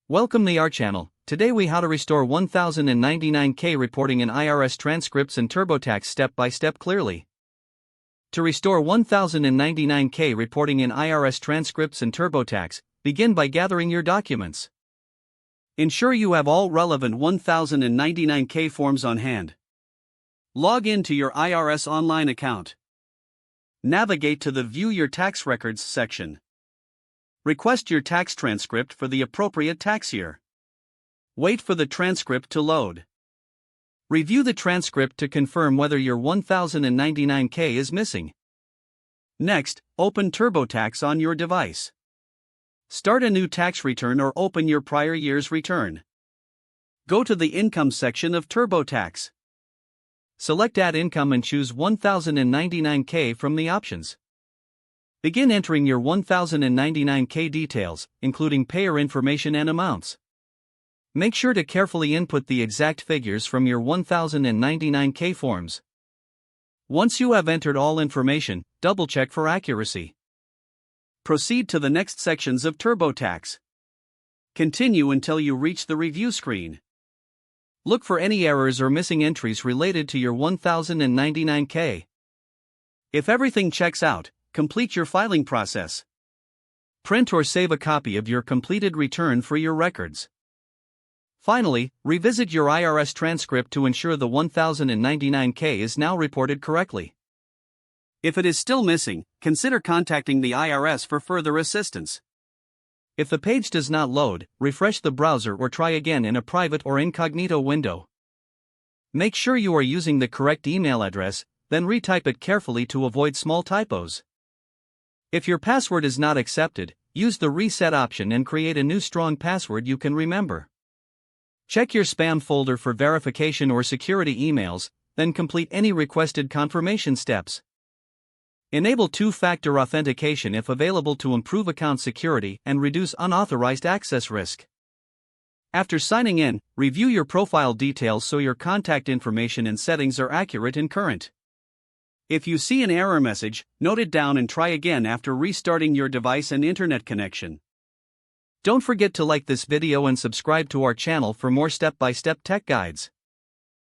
Welcome to our channel. Today we how to restore 1099K reporting in IRS transcripts and TurboTax step by step clearly. To restore 1099K reporting in IRS transcripts and TurboTax, begin by gathering your documents. Ensure you have all relevant 1099K forms on hand. Log in to your IRS online account. Navigate to the View Your Tax Records section. Request your tax transcript for the appropriate tax year. Wait for the transcript to load. Review the transcript to confirm whether your 1099K is missing. Next, open TurboTax on your device. Start a new tax return or open your prior year's return. Go to the Income section of TurboTax. Select Add Income and choose 1099K from the options. Begin entering your 1099K details, including payer information and amounts. Make sure to carefully input the exact figures from your 1099K forms. Once you have entered all information, double-check for accuracy. Proceed to the next sections of TurboTax. Continue until you reach the review screen. Look for any errors or missing entries related to your 1099K. If everything checks out, complete your filing process. Print or save a copy of your completed return for your records. Finally, revisit your IRS transcript to ensure the 1099K is now reported correctly. If it is still missing, consider contacting the IRS for further assistance. If the page does not load, refresh the browser or try again in a private or incognito window. Make sure you are using the correct email address, then retype it carefully to avoid small typos. If your password is not accepted, use the reset option and create a new strong password you can remember. Check your spam folder for verification or security emails, then complete any requested confirmation steps. Enable two-factor authentication if available to improve account security and reduce unauthorized access risk. After signing in, review your profile details so your contact information and settings are accurate and current. If you see an error message, note it down and try again after restarting your device and internet connection. Don't forget to like this video and subscribe to our channel for more step-by-step tech guides.